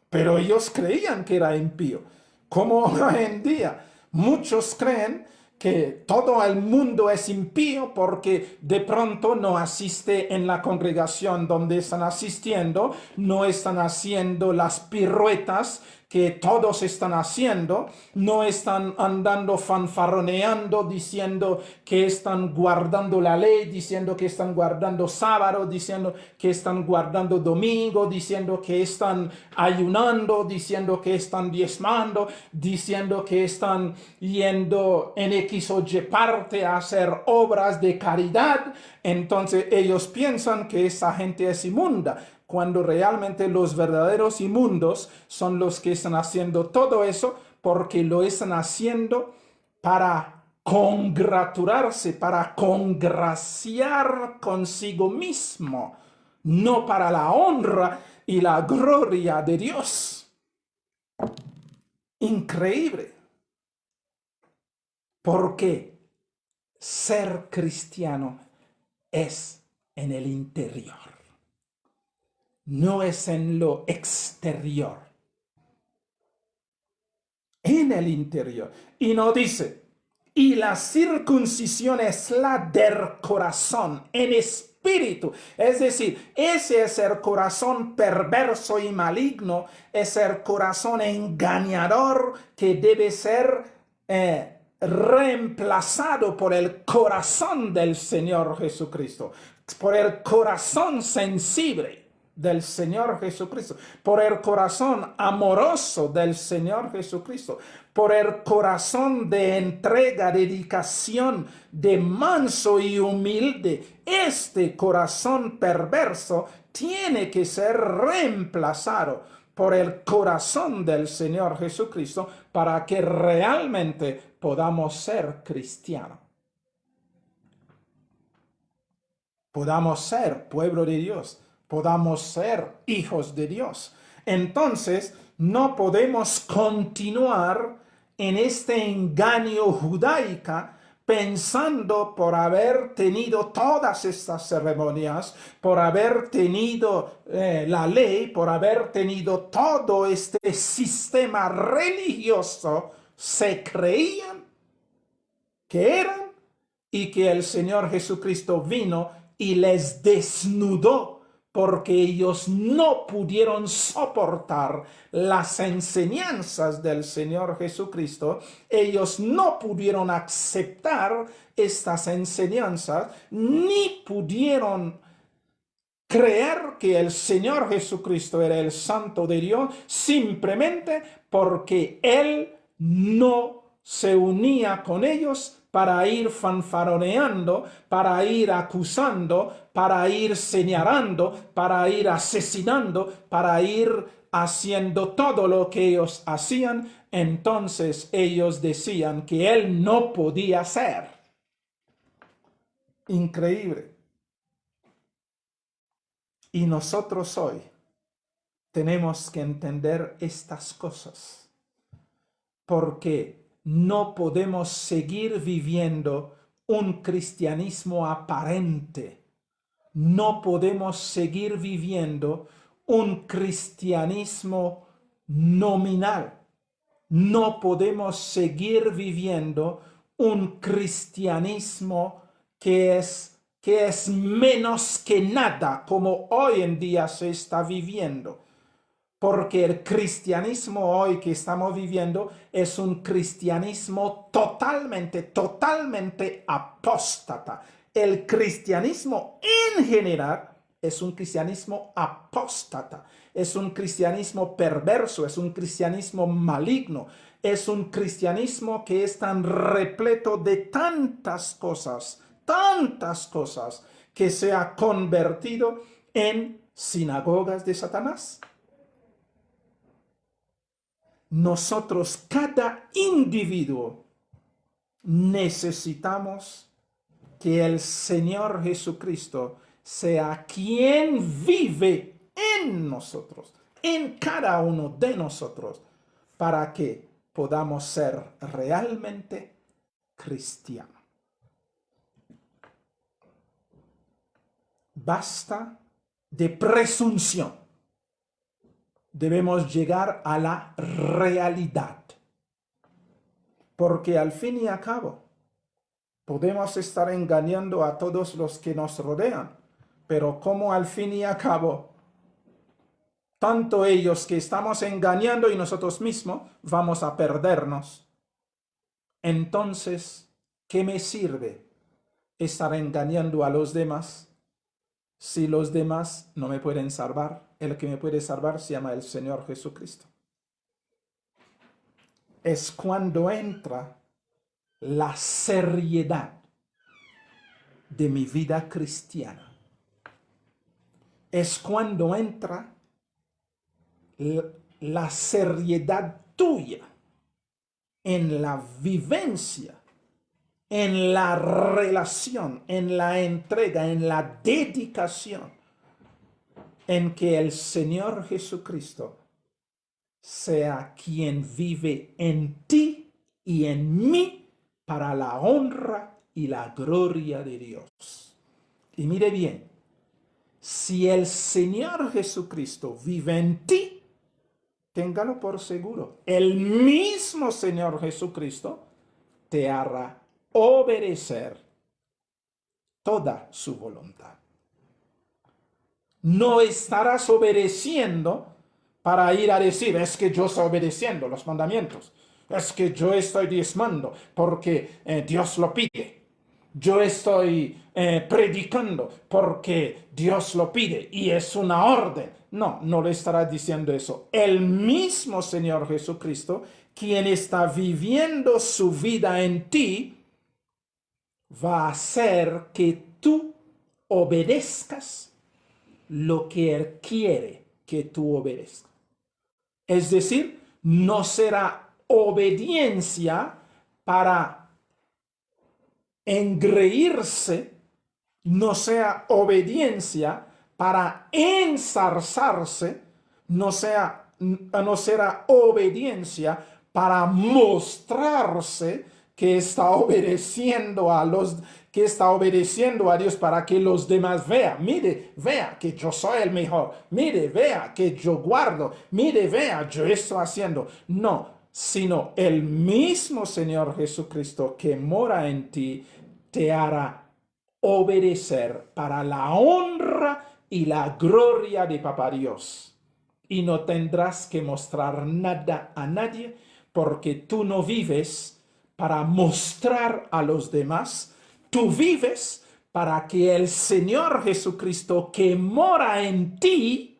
Pero ellos creían que era impío. Como hoy en día, muchos creen que todo el mundo es impío porque de pronto no asiste en la congregación donde están asistiendo, no están haciendo las piruetas que todos están haciendo, no están andando fanfarroneando, diciendo que están guardando la ley, diciendo que están guardando sábado, diciendo que están guardando domingo, diciendo que están ayunando, diciendo que están diezmando, diciendo que están yendo en X o Y parte a hacer obras de caridad. Entonces ellos piensan que esa gente es inmunda, cuando realmente los verdaderos inmundos son los que están haciendo todo eso porque lo están haciendo para congratularse, para congraciar consigo mismo, no para la honra y la gloria de Dios. Increíble. Porque ser cristiano es en el interior. No es en lo exterior. En el interior. Y no dice, y la circuncisión es la del corazón, en espíritu. Es decir, ese es el corazón perverso y maligno, es el corazón engañador que debe ser reemplazado por el corazón del Señor Jesucristo, por el corazón sensible del Señor Jesucristo, por el corazón amoroso del Señor Jesucristo, por el corazón de entrega, dedicación, de manso y humilde. Este corazón perverso tiene que ser reemplazado por el corazón del Señor Jesucristo para que realmente podamos ser cristianos. Podamos ser pueblo de Dios, podamos ser hijos de Dios. Entonces, no podemos continuar en este engaño judaico pensando por haber tenido todas estas ceremonias, por haber tenido la ley, por haber tenido todo este sistema religioso, se creían que eran y que el Señor Jesucristo vino y les desnudó porque ellos no pudieron soportar las enseñanzas del Señor Jesucristo. Ellos no pudieron aceptar estas enseñanzas, ni pudieron creer que el Señor Jesucristo era el Santo de Dios, simplemente porque Él no se unía con ellos para ir fanfaroneando, para ir acusando, para ir señalando, para ir asesinando, para ir haciendo todo lo que ellos hacían. Entonces ellos decían que él no podía ser. Increíble. Y nosotros hoy tenemos que entender estas cosas, porque no podemos seguir viviendo un cristianismo aparente. No podemos seguir viviendo un cristianismo nominal. No podemos seguir viviendo un cristianismo que es menos que nada, como hoy en día se está viviendo. Porque el cristianismo hoy que estamos viviendo es un cristianismo totalmente apóstata. El cristianismo en general es un cristianismo apóstata. Es un cristianismo perverso, es un cristianismo maligno. Es un cristianismo que es tan repleto de tantas cosas, que se ha convertido en sinagogas de Satanás. Nosotros, cada individuo, necesitamos que el Señor Jesucristo sea quien vive en nosotros, en cada uno de nosotros, para que podamos ser realmente cristianos. Basta de presunción. Debemos llegar a la realidad. Porque al fin y al cabo, podemos estar engañando a todos los que nos rodean, pero como al fin y al cabo, tanto ellos que estamos engañando y nosotros mismos vamos a perdernos. Entonces, ¿qué me sirve estar engañando a los demás si los demás no me pueden salvar? El que me puede salvar se llama el Señor Jesucristo. Es cuando entra la seriedad de mi vida cristiana. Es cuando entra la seriedad tuya en la vivencia, en la relación, en la entrega, en la dedicación, en que el Señor Jesucristo sea quien vive en ti y en mí para la honra y la gloria de Dios. Y mire bien, si el Señor Jesucristo vive en ti, téngalo por seguro, el mismo Señor Jesucristo te hará obedecer toda su voluntad. No estarás obedeciendo para ir a decir, es que yo estoy obedeciendo los mandamientos, es que yo estoy diezmando porque Dios lo pide. Yo estoy predicando porque Dios lo pide y es una orden. No, no le estará diciendo eso. El mismo Señor Jesucristo, quien está viviendo su vida en ti, va a hacer que tú obedezcas lo que Él quiere que tú obedezcas. Es decir, no será obediencia para engreírse, no sea obediencia para ensarzarse, no será obediencia para mostrarse que está obedeciendo a Dios para que los demás vean. Mire, vea que yo soy el mejor. Mire, vea que yo guardo. Mire, vea, yo estoy haciendo. No, sino el mismo Señor Jesucristo que mora en ti te hará obedecer para la honra y la gloria de Papá Dios. Y no tendrás que mostrar nada a nadie, porque tú no vives para mostrar a los demás, tú vives para que el Señor Jesucristo que mora en ti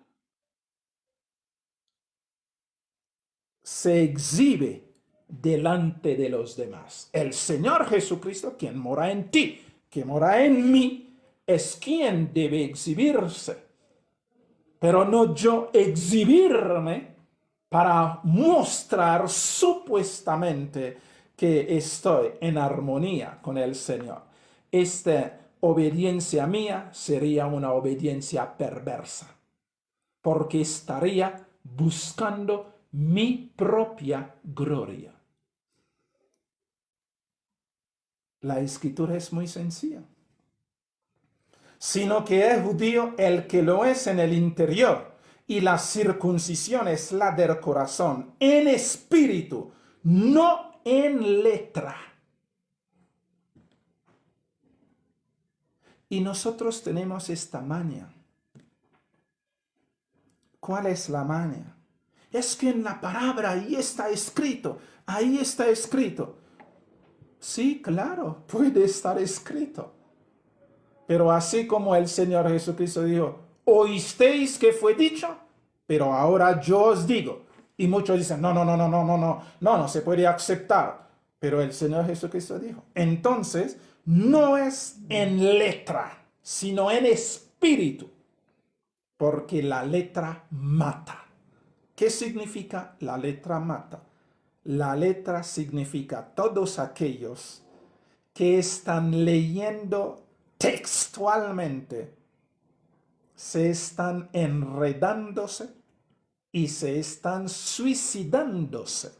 se exhibe delante de los demás. El Señor Jesucristo, quien mora en ti, que mora en mí, es quien debe exhibirse. Pero no yo exhibirme para mostrar supuestamente que estoy en armonía con el Señor. Esta obediencia mía sería una obediencia perversa, porque estaría buscando mi propia gloria. La escritura es muy sencilla. Sino que es judío el que lo es en el interior, y la circuncisión es la del corazón, en espíritu, no en letra. Y nosotros tenemos esta maña. ¿Cuál es la maña? Es que en la palabra ahí está escrito, ahí está escrito. Sí, claro, puede estar escrito. Pero así como el Señor Jesucristo dijo, oísteis que fue dicho, pero ahora yo os digo. Y muchos dicen, no se puede aceptar. Pero el Señor Jesucristo dijo, entonces no es en letra, sino en espíritu, porque la letra mata. ¿Qué significa la letra mata? La letra significa todos aquellos que están leyendo textualmente, se están enredándose y se están suicidándose.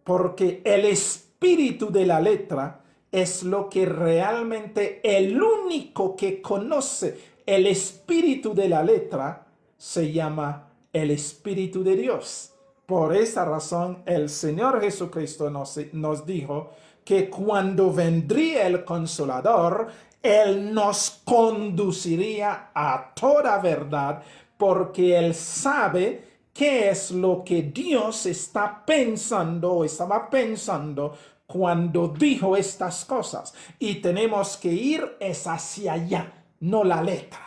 Porque el espíritu de la letra es lo que realmente el único que conoce el espíritu de la letra se llama el Espíritu de Dios. Por esa razón el Señor Jesucristo nos dijo que cuando vendría el Consolador, Él nos conduciría a toda verdad, porque Él sabe qué es lo que Dios está pensando o estaba pensando cuando dijo estas cosas. Y tenemos que ir hacia allá, no la letra.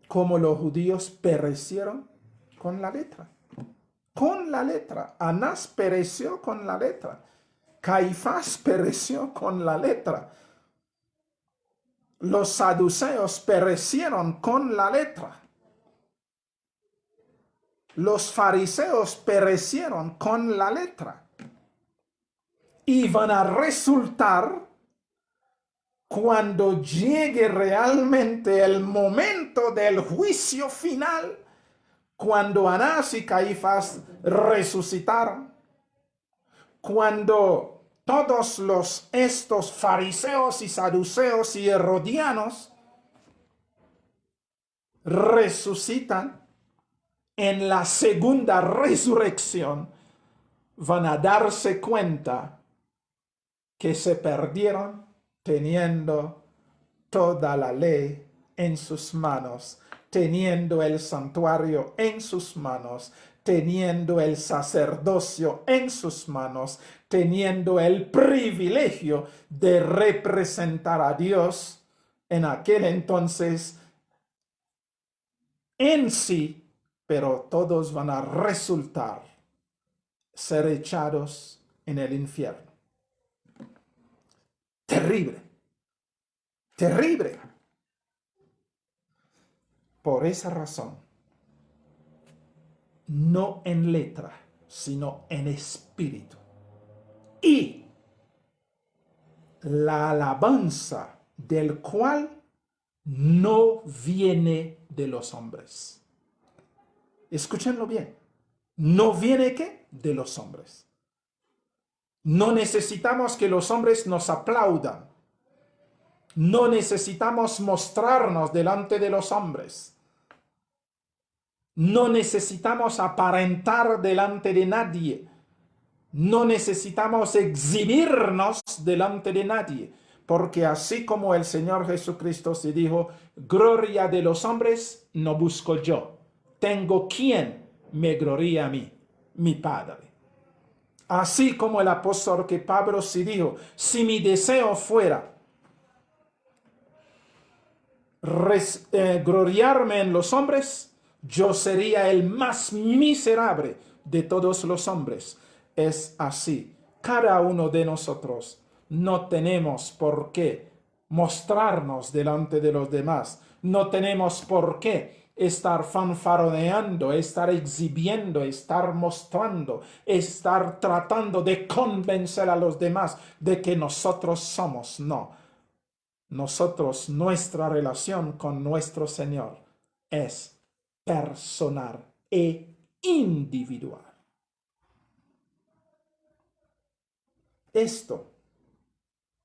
Como los judíos perecieron con la letra. Con la letra. Anás pereció con la letra. Caifás pereció con la letra. Los saduceos perecieron con la letra. Los fariseos perecieron con la letra. Y van a resultar cuando llegue realmente el momento del juicio final, cuando Anás y Caifás resucitaron, cuando todos estos fariseos y saduceos y herodianos resucitan en la segunda resurrección, van a darse cuenta que se perdieron teniendo toda la ley en sus manos, teniendo el santuario en sus manos, teniendo el sacerdocio en sus manos, teniendo el privilegio de representar a Dios en aquel entonces en sí, pero todos van a resultar ser echados en el infierno. Terrible, terrible. Por esa razón, no en letra, sino en espíritu. Y la alabanza del cual no viene de los hombres. Escúchenlo bien. ¿No viene qué? De los hombres. No necesitamos que los hombres nos aplaudan. No necesitamos mostrarnos delante de los hombres. No necesitamos aparentar delante de nadie. No necesitamos exhibirnos delante de nadie. Porque así como el Señor Jesucristo se dijo, gloria de los hombres no busco yo. Tengo quien me gloría a mí, mi Padre. Así como el apóstol que Pablo se dijo, si mi deseo fuera gloriarme en los hombres, yo sería el más miserable de todos los hombres. Es así. Cada uno de nosotros no tenemos por qué mostrarnos delante de los demás. No tenemos por qué estar fanfaroneando, estar exhibiendo, estar mostrando, estar tratando de convencer a los demás de que nosotros somos. No. Nosotros, nuestra relación con nuestro Señor es personal e individual. Esto,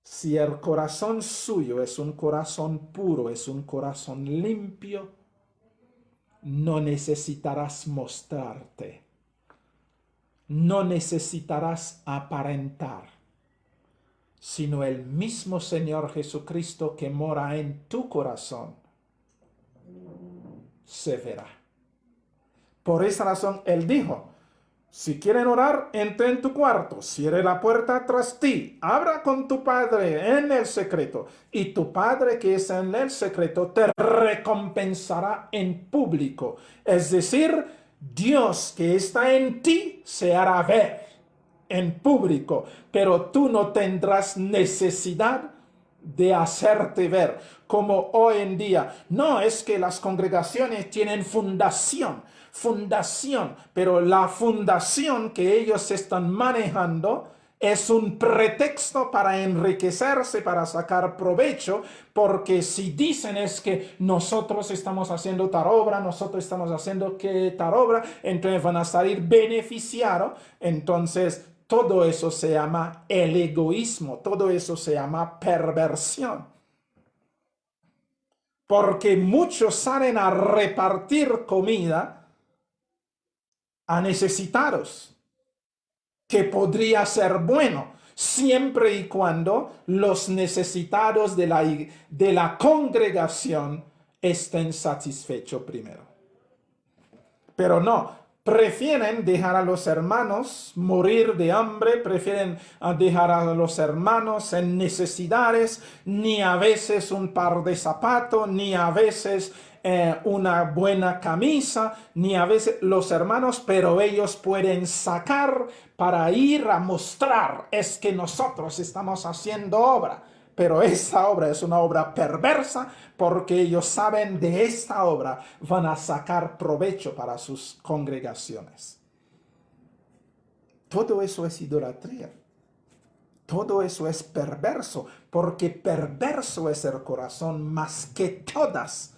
si el corazón suyo es un corazón puro, es un corazón limpio, no necesitarás mostrarte, no necesitarás aparentar, sino el mismo Señor Jesucristo que mora en tu corazón se verá. Por esa razón Él dijo, si quieren orar, entra en tu cuarto, cierre la puerta tras ti, habla con tu Padre en el secreto, y tu Padre que es en el secreto te recompensará en público. Es decir, Dios que está en ti se hará ver en público, pero tú no tendrás necesidad de hacerte ver, como hoy en día. No es que las congregaciones tienen fundación, pero la fundación que ellos están manejando es un pretexto para enriquecerse, para sacar provecho, porque si dicen es que nosotros estamos haciendo tal obra, nosotros estamos haciendo que tal obra, entonces van a salir beneficiados. Entonces todo eso se llama el egoísmo, todo eso se llama perversión. Porque muchos salen a repartir comida a necesitados, que podría ser bueno, siempre y cuando los necesitados de la congregación estén satisfechos primero. Pero no, prefieren dejar a los hermanos morir de hambre, prefieren dejar a los hermanos en necesidades, ni a veces un par de zapatos, ni a veces una buena camisa, ni a veces los hermanos, pero ellos pueden sacar para ir a mostrar, es que nosotros estamos haciendo obra. Pero esta obra es una obra perversa porque ellos saben de esta obra van a sacar provecho para sus congregaciones. Todo eso es idolatría. Todo eso es perverso porque perverso es el corazón más que todas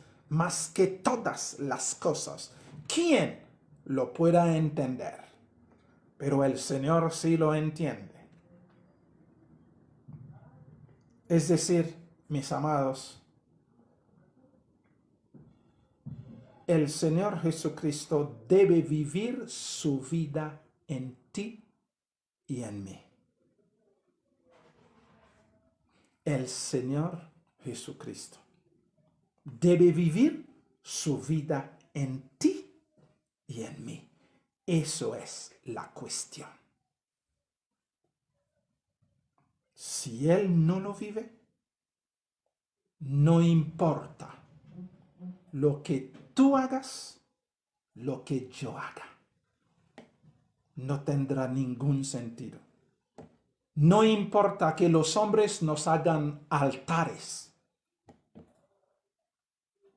las cosas. ¿Quién lo pueda entender? Pero el Señor sí lo entiende. Es decir, mis amados, el Señor Jesucristo debe vivir su vida en ti y en mí. El Señor Jesucristo debe vivir su vida en ti y en mí. Eso es la cuestión. Si Él no lo vive, no importa lo que tú hagas, lo que yo haga. No tendrá ningún sentido. No importa que los hombres nos hagan altares.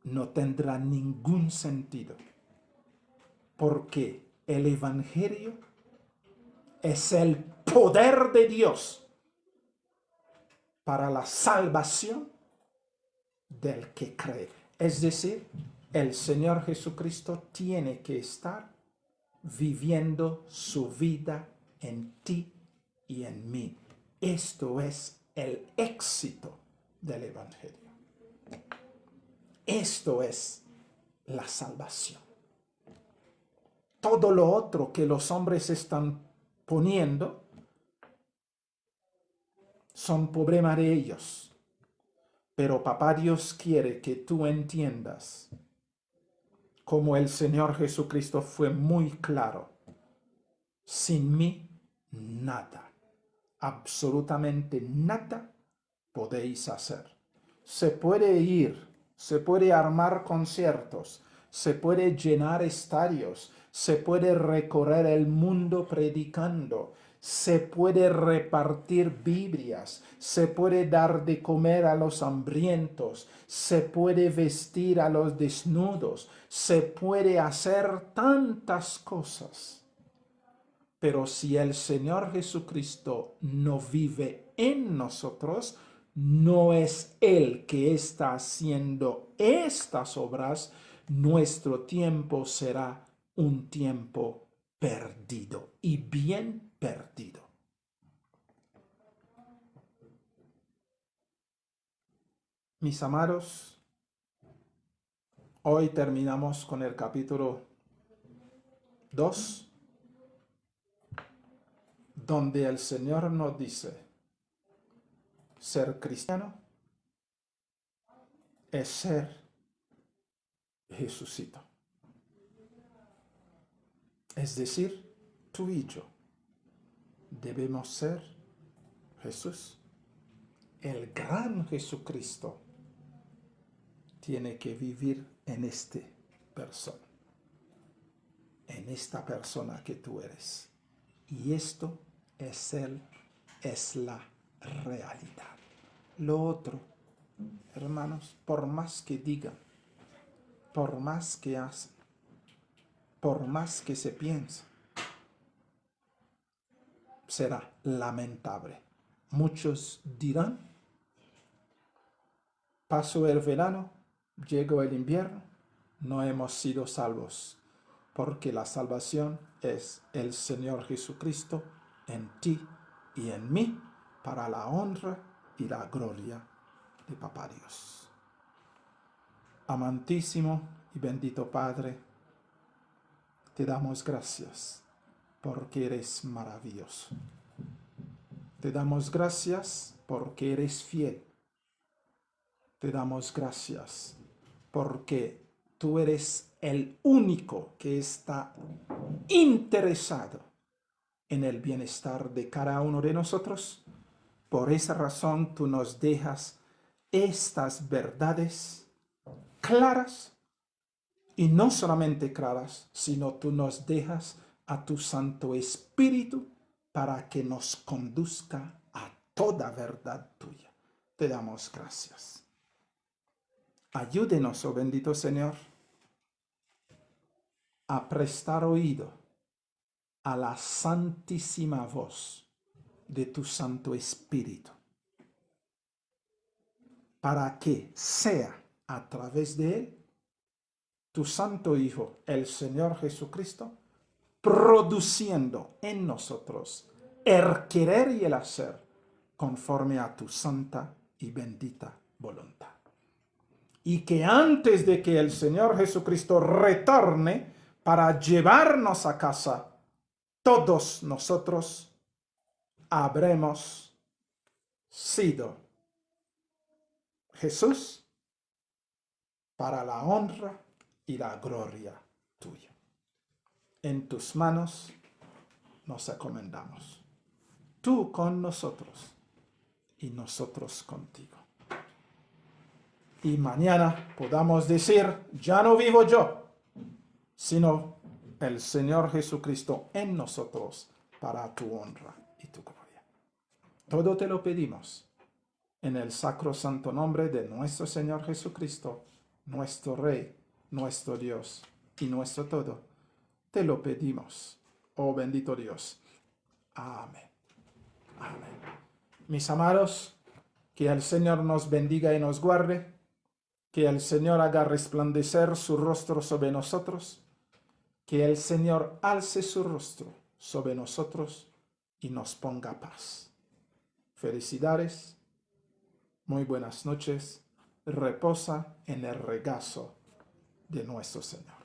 No tendrá ningún sentido. Porque el Evangelio es el poder de Dios para la salvación del que cree. Es decir, el Señor Jesucristo tiene que estar viviendo su vida en ti y en mí. Esto es el éxito del Evangelio. Esto es la salvación. Todo lo otro que los hombres están poniendo son problema de ellos. Pero Papá Dios quiere que tú entiendas, como el Señor Jesucristo fue muy claro, sin mí nada, absolutamente nada podéis hacer. Se puede ir, se puede armar conciertos, se puede llenar estadios, se puede recorrer el mundo predicando, se puede repartir Biblias, se puede dar de comer a los hambrientos, se puede vestir a los desnudos, se puede hacer tantas cosas. Pero si el Señor Jesucristo no vive en nosotros, no es Él que está haciendo estas obras, nuestro tiempo será un tiempo perdido y bien perdido. Mis amados, hoy terminamos con el capítulo 2, donde el Señor nos dice, ser cristiano es ser Jesucito. Es decir, tú y yo debemos ser Jesús. El gran Jesucristo tiene que vivir en esta persona que tú eres. Y esto es Él, es la realidad. Lo otro, hermanos, por más que digan, por más que hacen, por más que se piensa, será lamentable. Muchos dirán, pasó el verano, llegó el invierno, no hemos sido salvos, porque la salvación es el Señor Jesucristo en ti y en mí, para la honra y la gloria de Papá Dios. Amantísimo y bendito Padre, te damos gracias porque eres maravilloso. Te damos gracias porque eres fiel. Te damos gracias porque tú eres el único que está interesado en el bienestar de cada uno de nosotros. Por esa razón tú nos dejas estas verdades claras, y no solamente claras, sino tú nos dejas a tu Santo Espíritu para que nos conduzca a toda verdad tuya. Te damos gracias. Ayúdenos, oh bendito Señor, a prestar oído a la santísima voz de tu Santo Espíritu, para que sea a través de él tu Santo Hijo, el Señor Jesucristo, produciendo en nosotros el querer y el hacer conforme a tu santa y bendita voluntad. Y que antes de que el Señor Jesucristo retorne para llevarnos a casa, todos nosotros habremos sido Jesús para la honra y la gloria tuya. En tus manos nos encomendamos. Tú con nosotros y nosotros contigo. Y mañana podamos decir, ya no vivo yo, sino el Señor Jesucristo en nosotros para tu honra y tu gloria. Todo te lo pedimos en el sacrosanto nombre de nuestro Señor Jesucristo, nuestro Rey, nuestro Dios y nuestro todo. Te lo pedimos, oh bendito Dios. Amén. Amén. Mis amados, que el Señor nos bendiga y nos guarde, que el Señor haga resplandecer su rostro sobre nosotros, que el Señor alce su rostro sobre nosotros y nos ponga paz. Felicidades, muy buenas noches, reposa en el regazo de nuestro Señor.